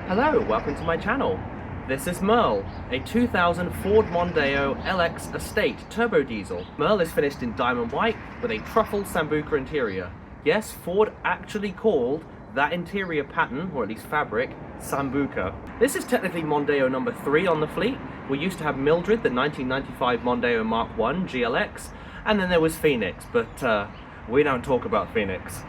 Hello, welcome to my channel. This is Merle, a 2000 Ford Mondeo LX Estate turbo diesel. Merle is finished in diamond white with a truffle sambuca interior. Yes, Ford actually called that interior pattern, or at least fabric, sambuca. This is technically Mondeo number 3 on the fleet. We used to have Mildred, the 1995 Mondeo Mark I GLX, and then there was Phoenix, but we don't talk about Phoenix.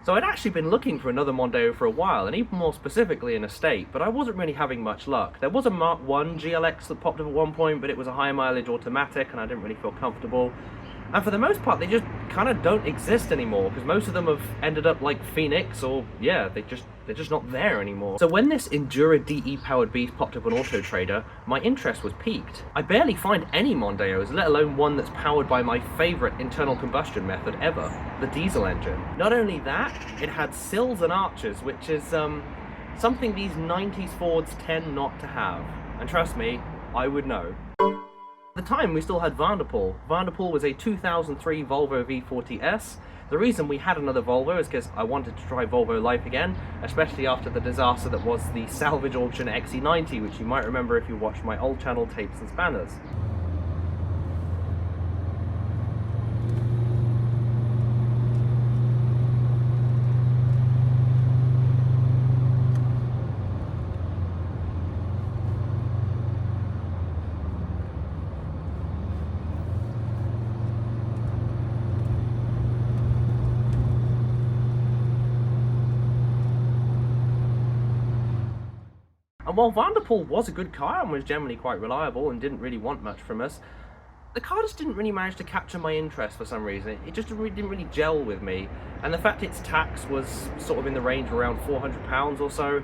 So I'd actually been looking for another Mondeo for a while, and even more specifically an estate, but I wasn't really having much luck. There was a Mark I GLX that popped up at one point, but it was a high mileage automatic and I didn't really feel comfortable. And for the most part, they just kind of don't exist anymore, because most of them have ended up like Phoenix, or yeah, they're just not there anymore. So when this Endura DE powered beast popped up on Auto Trader, my interest was piqued. I barely find any Mondeos, let alone one that's powered by my favorite internal combustion method ever, the diesel engine. Not only that, it had sills and arches, which is something these 90s Fords tend not to have. And trust me, I would know. At the time, we still had Vanderpool. Vanderpool was a 2003 Volvo V40S. The reason we had another Volvo is because I wanted to try Volvo life again, especially after the disaster that was the salvage auction XC90, which you might remember if you watched my old channel Tapes and Spanners. And while Vanderpool was a good car and was generally quite reliable and didn't really want much from us, the car just didn't really manage to capture my interest for some reason. It just didn't really gel with me. And the fact its tax was sort of in the range of around £400 or so,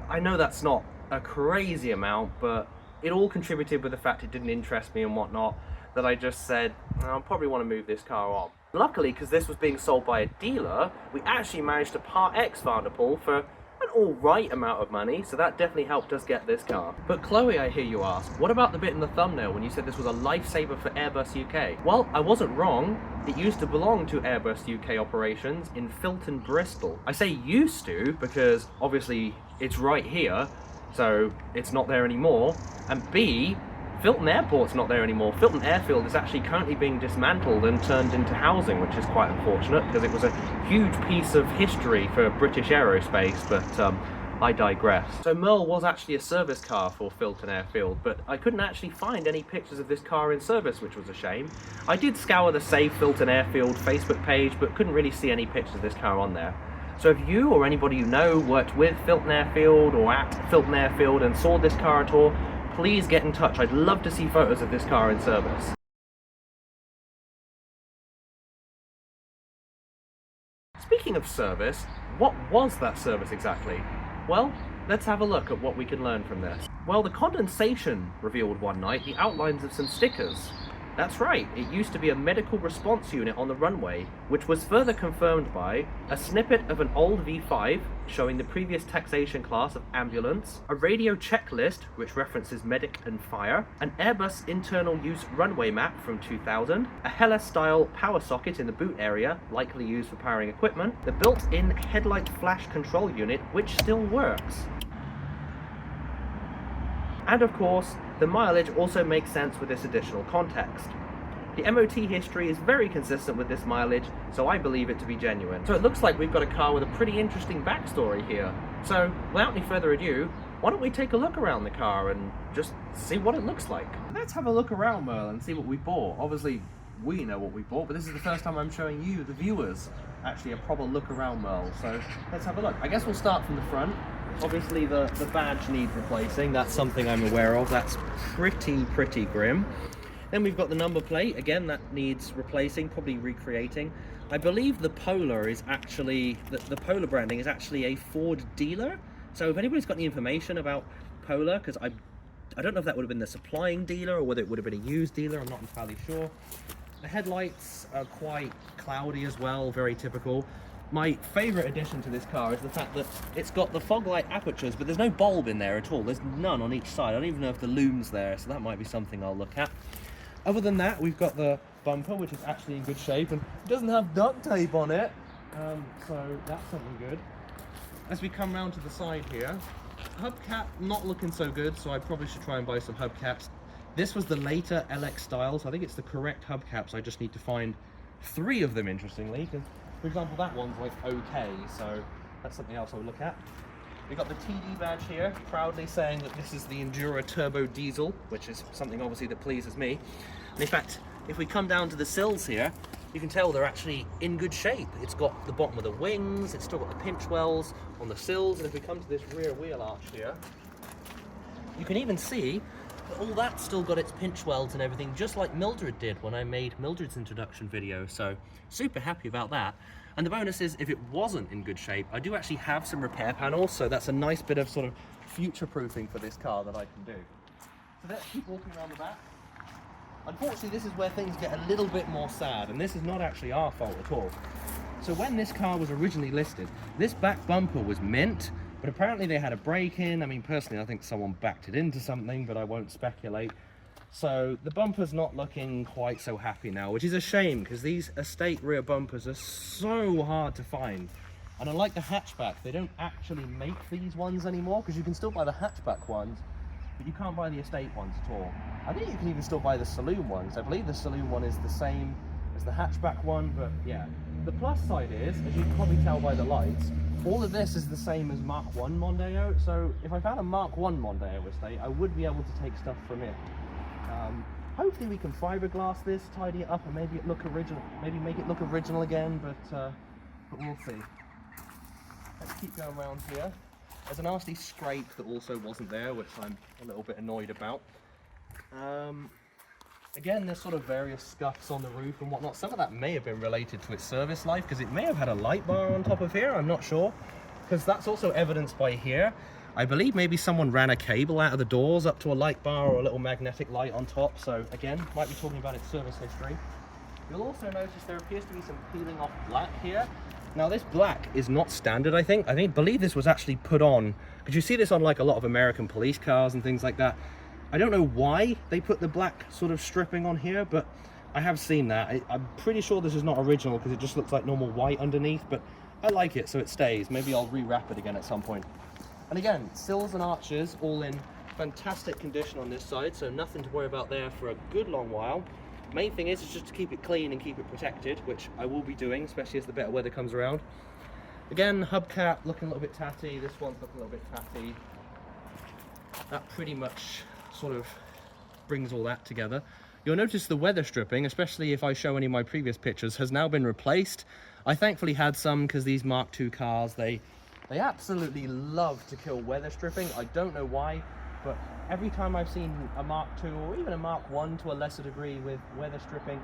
I know that's not a crazy amount, but it all contributed with the fact it didn't interest me and whatnot, that I just said, I probably want to move this car on. Luckily, because this was being sold by a dealer, we actually managed to Part X Vanderpool for an alright amount of money, so that definitely helped us get this car. But Chloe, I hear you ask, what about the bit in the thumbnail when you said this was a lifesaver for Airbus UK? Well, I wasn't wrong. It used to belong to Airbus UK operations in Filton, Bristol. I say used to because obviously it's right here, so it's not there anymore. And B, Filton Airport's not there anymore. Filton Airfield is actually currently being dismantled and turned into housing, which is quite unfortunate because it was a huge piece of history for British aerospace, but I digress. So Merle was actually a service car for Filton Airfield, but I couldn't actually find any pictures of this car in service, which was a shame. I did scour the Save Filton Airfield Facebook page, but couldn't really see any pictures of this car on there. So if you or anybody you know worked with Filton Airfield or at Filton Airfield and saw this car at all, please get in touch. I'd love to see photos of this car in service. Speaking of service, what was that service exactly? Well, let's have a look at what we can learn from this. Well, the condensation revealed one night the outlines of some stickers. That's right, it used to be a medical response unit on the runway, which was further confirmed by a snippet of an old V5 showing the previous taxation class of ambulance, a radio checklist which references medic and fire, an Airbus internal use runway map from 2000, a Hella-style power socket in the boot area, likely used for powering equipment, the built-in headlight flash control unit, which still works. And of course, the mileage also makes sense with this additional context. The MOT history is very consistent with this mileage, so I believe it to be genuine. So it looks like we've got a car with a pretty interesting backstory here. So without any further ado, why don't we take a look around the car and just see what it looks like. Let's have a look around, Merle, and see what we bought. Obviously, we know what we bought, but this is the first time I'm showing you, the viewers, actually a proper look around Merle. So let's have a look. I guess we'll start from the front. Obviously the badge needs replacing, that's something I'm aware of, that's pretty grim. Then we've got the number plate, again that needs replacing, probably recreating. I believe the Polar is actually, the Polar branding is actually a Ford dealer, so if anybody's got any information about Polar, because I don't know if that would have been the supplying dealer or whether it would have been a used dealer, I'm not entirely sure. The headlights are quite cloudy as well, very typical. My favourite addition to this car is the fact that it's got the fog light apertures, but there's no bulb in there at all. There's none on each side. I don't even know if the lume's there, so that might be something I'll look at. Other than that, we've got the bumper, which is actually in good shape, and it doesn't have duct tape on it, so that's something good. as we come round to the side here, hubcap not looking so good, so I probably should try and buy some hubcaps. This was the later LX style, so I think it's the correct hubcaps. I just need to find 3 of them, interestingly, because, for example, that one's like okay, so that's something else I'll look at. We've got the TD badge here, proudly saying that this is the Endura Turbo Diesel, which is something obviously that pleases me. And in fact, if we come down to the sills here, you can tell they're actually in good shape. It's got the bottom of the wings, it's still got the pinch wells on the sills, and if we come to this rear wheel arch here, you can even see that all that's still got its pinch welds and everything, just like Mildred did when I made Mildred's introduction video, so super happy about that. And the bonus is, if it wasn't in good shape, I do actually have some repair panels, so that's a nice bit of sort of future-proofing for this car that I can do. So let's keep walking around the back. Unfortunately, this is where things get a little bit more sad, and this is not actually our fault at all. So when this car was originally listed, this back bumper was mint, but apparently they had a break-in. I mean, personally, I think someone backed it into something, but I won't speculate. So the bumper's not looking quite so happy now, which is a shame, because these estate rear bumpers are so hard to find. And unlike the hatchback, they don't actually make these ones anymore, because you can still buy the hatchback ones, but you can't buy the estate ones at all. I think you can even still buy the saloon ones. I believe the saloon one is the same as the hatchback one, but yeah. The plus side is, as you can probably tell by the lights, all of this is the same as Mark 1 Mondeo, so if I found a Mark 1 Mondeo estate, I would be able to take stuff from it. Hopefully we can fiberglass this, tidy it up, and maybe it look original. Maybe make it look original again, but we'll see. Let's keep going around here. There's a nasty scrape that also wasn't there, which I'm a little bit annoyed about. Again, there's sort of various scuffs on the roof and whatnot. Some of that may have been related to its service life, because it may have had a light bar on top of here, I'm not sure. Because that's also evidenced by here. I believe maybe someone ran a cable out of the doors up to a light bar or a little magnetic light on top. So again, might be talking about its service history. You'll also notice there appears to be some peeling off black here. Now this black is not standard, I think. Believe this was actually put on, because you see this on like a lot of American police cars and things like that. I don't know why they put the black sort of stripping on here, but I have seen that. I'm pretty sure this is not original, because it just looks like normal white underneath, but I like it, so it stays. Maybe I'll rewrap it again at some point. And again, sills and arches all in fantastic condition on this side, so nothing to worry about there for a good long while. Main thing is just to keep it clean and keep it protected, which I will be doing, especially as the better weather comes around. Again, hubcap looking a little bit tatty, this one's looking a little bit tatty. That pretty much sort of brings all that together. You'll notice the weather stripping, especially if I show any of my previous pictures, has now been replaced. I thankfully had some, because these Mark II cars, they absolutely love to kill weather stripping. I don't know why, but every time I've seen a Mark II or even a Mark I to a lesser degree with weather stripping,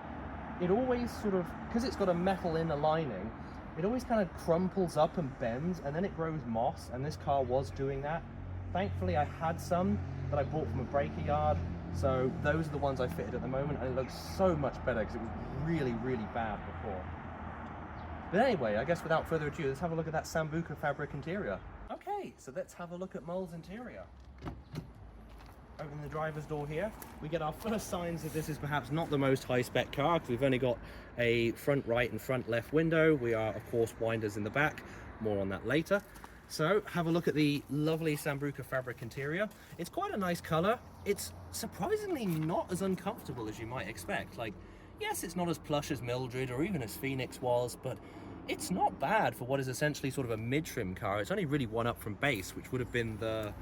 it always sort of, because it's got a metal inner lining, it always kind of crumples up and bends, and then it grows moss, and this car was doing that. Thankfully I had some that I bought from a breaker yard, so those are the ones I fitted at the moment, and it looks so much better, because it was really, really bad before. But anyway, I guess without further ado, let's have a look at that Sambuca fabric interior. Okay, so let's have a look at Merle's interior. Open the driver's door here. We get our first signs that this is perhaps not the most high-spec car, because we've only got a front right and front left window. We are, of course, winders in the back. More on that later. So, have a look at the lovely Sambuca fabric interior. It's quite a nice colour. It's surprisingly not as uncomfortable as you might expect. Like, yes, it's not as plush as Mildred or even as Phoenix was, but it's not bad for what is essentially sort of a mid-trim car. It's only really one up from base, which would have been the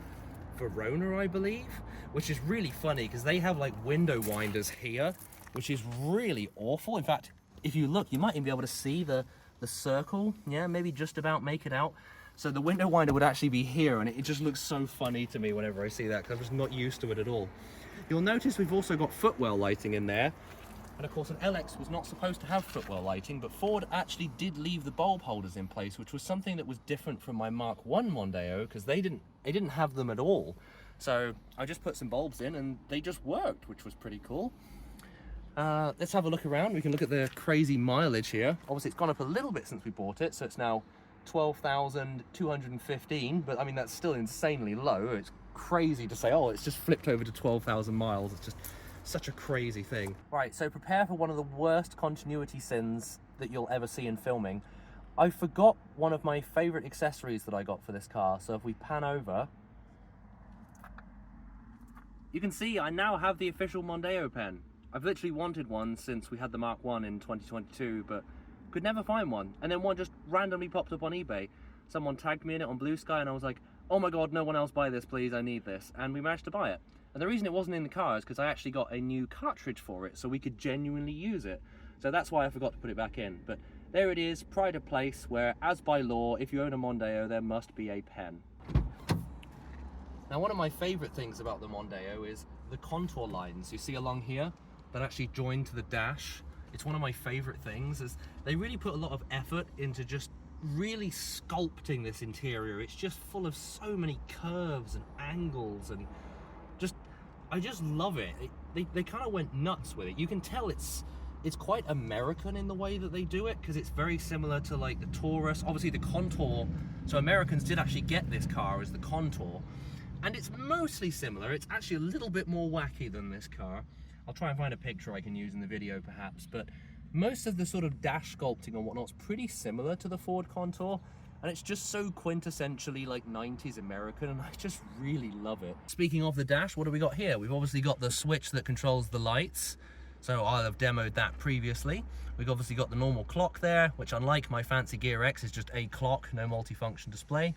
Verona, I believe, which is really funny because they have like window winders here, which is really awful. In fact, if you look, you might even be able to see the circle. Yeah, maybe just about make it out. So the window winder would actually be here, and it just looks so funny to me whenever I see that, because I'm just not used to it at all. You'll notice we've also got footwell lighting in there. And of course an LX was not supposed to have footwell lighting, but Ford actually did leave the bulb holders in place, which was something that was different from my Mark 1 Mondeo, because they didn't have them at all. So I just put some bulbs in and they just worked, which was pretty cool. Let's have a look around. We can look at the crazy mileage here. Obviously it's gone up a little bit since we bought it, so it's now 12,215, but I mean that's still insanely low. It's crazy to say, oh, it's just flipped over to 12,000 miles. It's just such a crazy thing. Right, so prepare for one of the worst continuity sins that you'll ever see in filming. I forgot one of my favourite accessories that I got for this car. So if we pan over, you can see I now have the official Mondeo pen. I've literally wanted one since we had the Mark 1 in 2022, but could never find one. And then one just randomly popped up on eBay. Someone tagged me in it on Blue Sky, and I was like, oh my god, no one else buy this, please, I need this. And we managed to buy it. And the reason it wasn't in the car is because I actually got a new cartridge for it, so we could genuinely use it. So that's why I forgot to put it back in. But there it is, pride of place, where, as by law, if you own a Mondeo, there must be a pen. Now, one of my favourite things about the Mondeo is the contour lines you see along here that actually join to the dash. It's one of my favourite things, is they really put a lot of effort into just really sculpting this interior. It's just full of so many curves and angles, and I just love it. They kind of went nuts with it. You can tell it's quite American in the way that they do it, because it's very similar to like the Taurus. Obviously the Contour, so Americans did actually get this car as the Contour, and it's mostly similar. It's actually a little bit more wacky than this car. I'll try and find a picture I can use in the video perhaps, but most of the sort of dash sculpting and whatnot's pretty similar to the Ford Contour, and it's just so quintessentially like 90s American, and I just really love it. Speaking of the dash, what do we got here? We've obviously got the switch that controls the lights, so I'll have demoed that previously. We've obviously got the normal clock there, which unlike my fancy Gear X is just a clock, no multifunction display.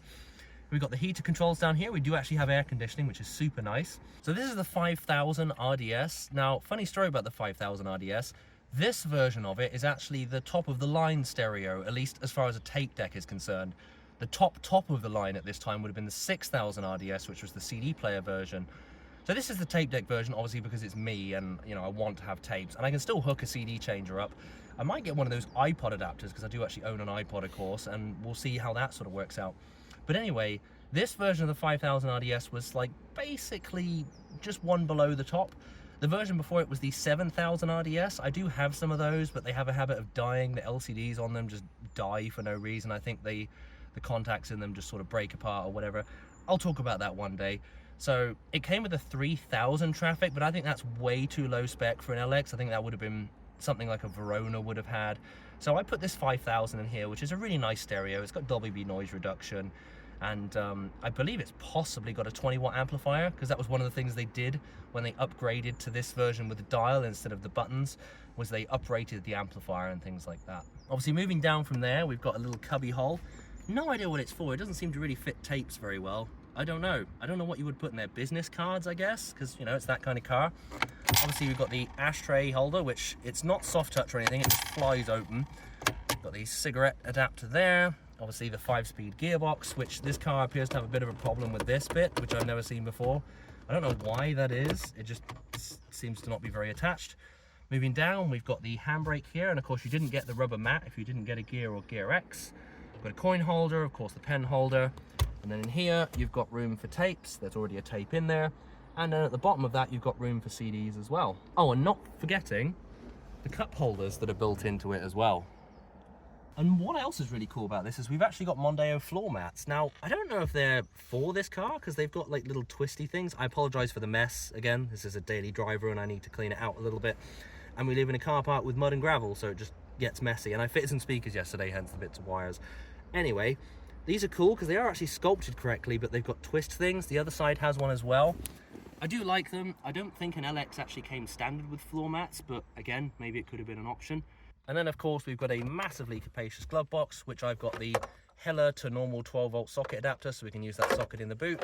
We've got the heater controls down here. We do actually have air conditioning, which is super nice. So this is the 5000 RDS. Now, funny story about the 5000 RDS. This version of it is actually the top of the line stereo, at least as far as a tape deck is concerned. The top of the line at this time would have been the 6000 RDS, which was the CD player version. So this is the tape deck version, obviously because it's me and, you know, I want to have tapes, and I can still hook a CD changer up. I might get one of those iPod adapters, because I do actually own an iPod, of course, and we'll see how that sort of works out. But anyway, this version of the 5000 RDS was like basically just one below the top. The version before it was the 7000 RDS. I do have some of those, but they have a habit of dying. The LCDs on them just die for no reason. I think the contacts in them just sort of break apart or whatever. I'll talk about that one day. So it came with a 3000 traffic, but I think that's way too low spec for an LX. I think that would have been something like a Verona would have had. So I put this 5000 in here, which is a really nice stereo. It's got WB noise reduction, and I believe it's possibly got a 20 watt amplifier, because that was one of the things they did when they upgraded to this version with the dial instead of the buttons, was they uprated the amplifier and things like that. Obviously moving down from there, we've got a little cubby hole. No idea what it's for. It doesn't seem to really fit tapes very well. I don't know what you would put in there. Business cards, I guess, because, you know, it's that kind of car. Obviously we've got the ashtray holder, which it's not soft touch or anything, it just flies open. Got the cigarette adapter there. Obviously the 5-speed gearbox, which this car appears to have a bit of a problem with this bit, which I've never seen before. I don't know why that is. It just seems to not be very attached. Moving down, we've got the handbrake here, and of course you didn't get the rubber mat if you didn't get a Gear or Gear X. Got a coin holder, of course the pen holder, and then in here you've got room for tapes. There's already a tape in there, and then at the bottom of that you've got room for CDs as well. Oh, and not forgetting the cup holders that are built into it as well. And what else is really cool about this is we've actually got Mondeo floor mats. Now, I don't know if they're for this car, because they've got like little twisty things. I apologize for the mess. Again, this is a daily driver and I need to clean it out a little bit. And we live in a car park with mud and gravel, so it just gets messy. And I fitted some speakers yesterday, hence the bits of wires. Anyway, these are cool because they are actually sculpted correctly, but they've got twist things. The other side has one as well. I do like them. I don't think an LX actually came standard with floor mats, but again, maybe it could have been an option. And then of course we've got a massively capacious glove box, which I've got the Hella to normal 12 volt socket adapter, so we can use that socket in the boot.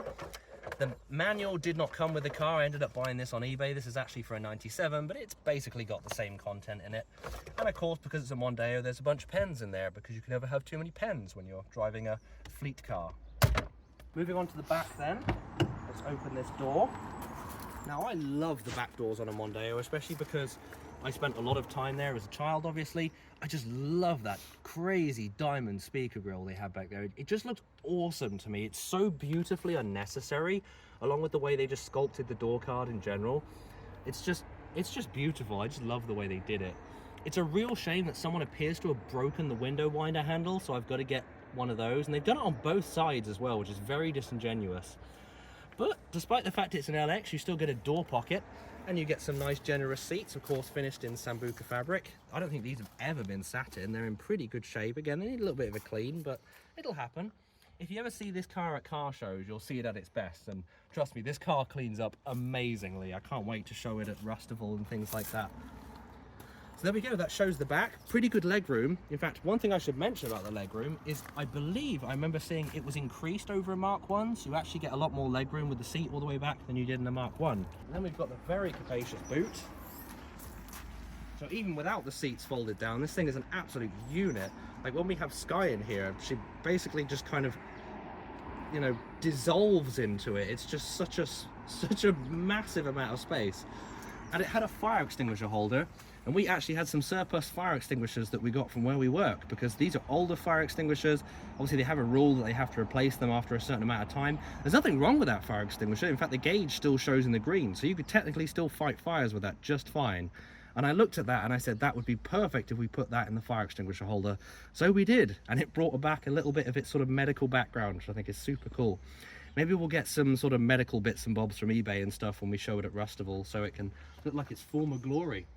The manual did not come with the car. I ended up buying this on eBay. This is actually for a 97, but it's basically got the same content in it. And of course, because it's a Mondeo, there's a bunch of pens in there, because you can never have too many pens when you're driving a fleet car. Moving on to the back then, let's open this door. Now I love the back doors on a Mondeo, especially because I spent a lot of time there as a child, obviously. I just love that crazy diamond speaker grille they have back there. It just looks awesome to me. It's so beautifully unnecessary, along with the way they just sculpted the door card in general. It's just beautiful. I just love the way they did it. It's a real shame that someone appears to have broken the window winder handle, so I've got to get one of those. And they've done it on both sides as well, which is very disingenuous. But despite the fact it's an LX, you still get a door pocket. And you get some nice generous seats, of course finished in Sambuca fabric. I don't think these have ever been sat in. They're in pretty good shape. Again, they need a little bit of a clean, but it'll happen. If you ever see this car at car shows, you'll see it at its best. And trust me, this car cleans up amazingly. I can't wait to show it at Rustival and things like that. So there we go, that shows the back. Pretty good legroom. In fact, one thing I should mention about the legroom is I remember seeing it was increased over a Mark 1, so you actually get a lot more legroom with the seat all the way back than you did in the Mark 1. And then we've got the very capacious boot. So even without the seats folded down, this thing is an absolute unit. Like when we have Sky in here, she basically just kind of, you know, dissolves into it. It's just such a massive amount of space. And it had a fire extinguisher holder, and we actually had some surplus fire extinguishers that we got from where we work, because these are older fire extinguishers. Obviously they have a rule that they have to replace them after a certain amount of time. There's nothing wrong with that fire extinguisher. In fact, the gauge still shows in the green, so you could technically still fight fires with that just fine. And I looked at that and I said that would be perfect if we put that in the fire extinguisher holder. So we did, and it brought back a little bit of its sort of medical background, which I think is super cool. Maybe we'll get some sort of medical bits and bobs from eBay and stuff when we show it at Rustival, so it can look like its former glory.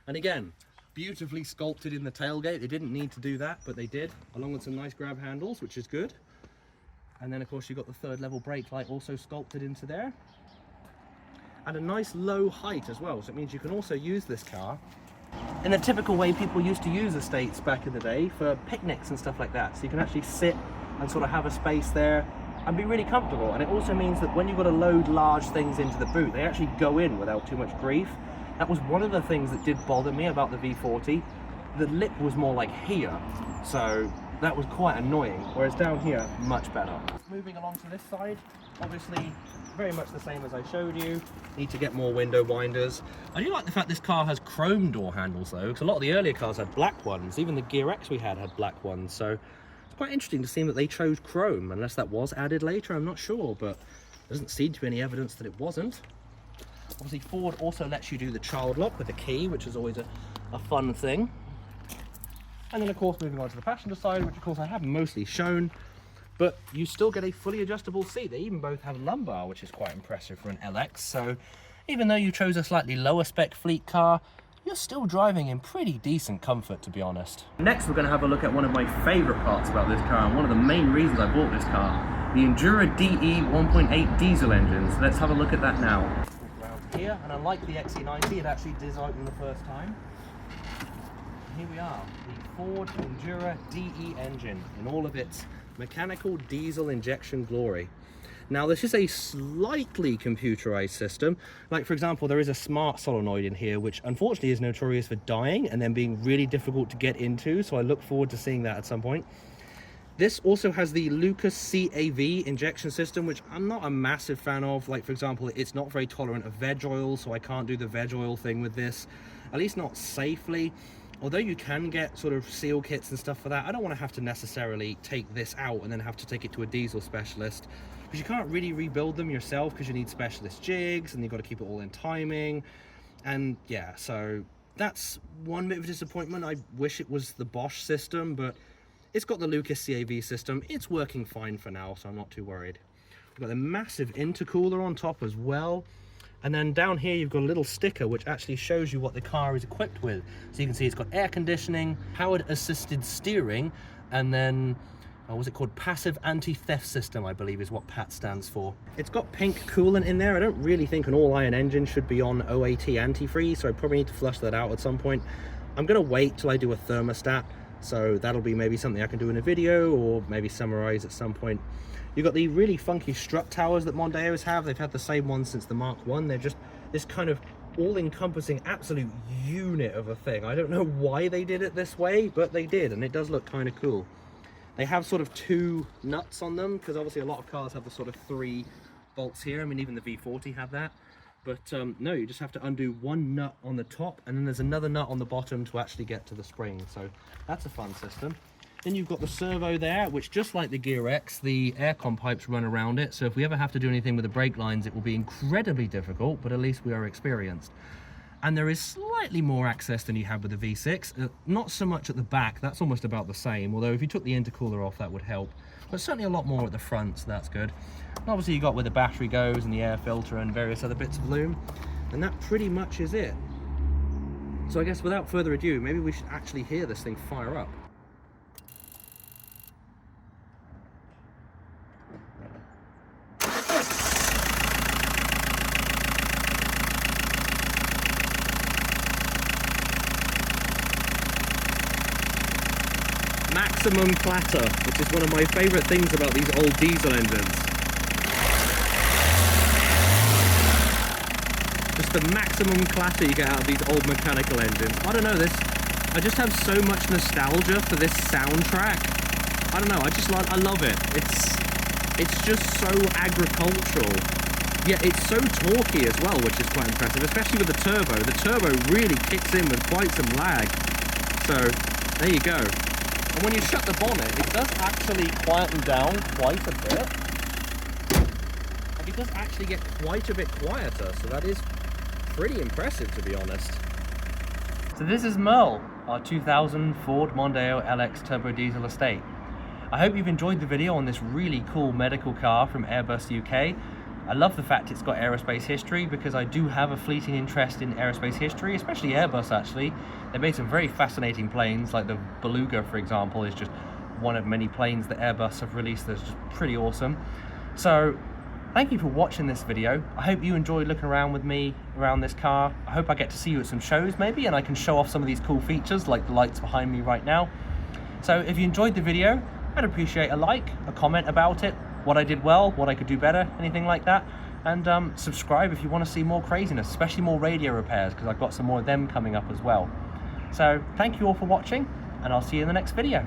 And again, beautifully sculpted in the tailgate. They didn't need to do that, but they did, along with some nice grab handles, which is good. And then of course you've got the third level brake light also sculpted into there. And a nice low height as well, so it means you can also use this car in the typical way people used to use estates back in the day for picnics and stuff like that. So you can actually sit and sort of have a space there and be really comfortable. And it also means that when you've got to load large things into the boot, they actually go in without too much grief. That was one of the things that did bother me about the V40. The lip was more like here, so that was quite annoying, whereas down here, much better. Moving along to this side, obviously very much the same as I showed you. Need to get more window winders. I do like the fact this car has chrome door handles though, because a lot of the earlier cars had black ones. Even the Gear X we had black ones, so it's quite interesting to see that they chose chrome, unless that was added later, I'm not sure, but there doesn't seem to be any evidence that it wasn't. Obviously Ford also lets you do the child lock with a key, which is always a fun thing. And then of course moving on to the passenger side, which of course I have mostly shown, but you still get a fully adjustable seat. They even both have lumbar, which is quite impressive for an LX. So even though you chose a slightly lower spec fleet car, you're still driving in pretty decent comfort, to be honest. Next we're going to have a look at one of my favourite parts about this car, and one of the main reasons I bought this car, the Endura DE 1.8 diesel engine. So let's have a look at that now. Around here, and unlike the XC90, it actually did open the first time. Here we are, the Ford Endura DE engine in all of its mechanical diesel injection glory. Now this is a slightly computerized system. Like for example, there is a smart solenoid in here, which unfortunately is notorious for dying and then being really difficult to get into, so I look forward to seeing that at some point. This also has the Lucas CAV injection system, which I'm not a massive fan of. Like for example, it's not very tolerant of veg oil, so I can't do the veg oil thing with this, at least not safely. Although you can get sort of seal kits and stuff for that, I don't want to have to necessarily take this out and then have to take it to a diesel specialist, because you can't really rebuild them yourself because you need specialist jigs and you've got to keep it all in timing. And yeah, so that's one bit of a disappointment. I wish it was the Bosch system, but it's got the Lucas CAV system. It's working fine for now, so I'm not too worried. We've got a massive intercooler on top as well. And then down here you've got a little sticker which actually shows you what the car is equipped with. So you can see it's got air conditioning, powered assisted steering, and then, what's it called? Passive anti-theft system, I believe is what PAT stands for. It's got pink coolant in there. I don't really think an all-iron engine should be on OAT antifreeze, so I probably need to flush that out at some point. I'm gonna wait till I do a thermostat, so that'll be maybe something I can do in a video or maybe summarize at some point. You've got the really funky strut towers that Mondeos have. They've had the same ones since the Mark 1. They're just this kind of all-encompassing absolute unit of a thing. I don't know why they did it this way, but they did, and it does look kind of cool. They have sort of two nuts on them, because obviously a lot of cars have the sort of 3 bolts here. I mean, even the V40 had that. But no, you just have to undo one nut on the top, and then there's another nut on the bottom to actually get to the spring. So that's a fun system. Then you've got the servo there, which just like the Gear X, the aircon pipes run around it. So if we ever have to do anything with the brake lines, it will be incredibly difficult, but at least we are experienced. and there is slightly more access than you have with the V6. Not so much at the back, that's almost about the same, although if you took the intercooler off that would help, but certainly a lot more at the front, so that's good. And obviously you got where the battery goes and the air filter and various other bits of loom, and that pretty much is it. So I guess without further ado, maybe we should actually hear this thing fire up. Maximum clatter, which is one of my favourite things about these old diesel engines. Just the maximum clatter you get out of these old mechanical engines. I don't know, I just have so much nostalgia for this soundtrack. I don't know, I love it. It's just so agricultural. Yeah, it's so torquey as well, which is quite impressive, especially with the turbo. The turbo really kicks in with quite some lag. So, there you go. And when you shut the bonnet, it does actually quieten down quite a bit. And it does actually get quite a bit quieter, so that is pretty impressive, to be honest. So this is Merle, our 2000 Ford Mondeo LX Turbo Diesel Estate. I hope you've enjoyed the video on this really cool medical car from Airbus UK. I love the fact it's got aerospace history, because I do have a fleeting interest in aerospace history, especially Airbus actually. They made some very fascinating planes, like the Beluga, for example, is just one of many planes that Airbus have released that's just pretty awesome. So thank you for watching this video. I hope you enjoyed looking around with me around this car. I hope I get to see you at some shows maybe, and I can show off some of these cool features like the lights behind me right now. So if you enjoyed the video, I'd appreciate a like, a comment about it, what I did well, what I could do better, anything like that. And subscribe if you want to see more craziness, especially more radio repairs, because I've got some more of them coming up as well. So thank you all for watching, and I'll see you in the next video.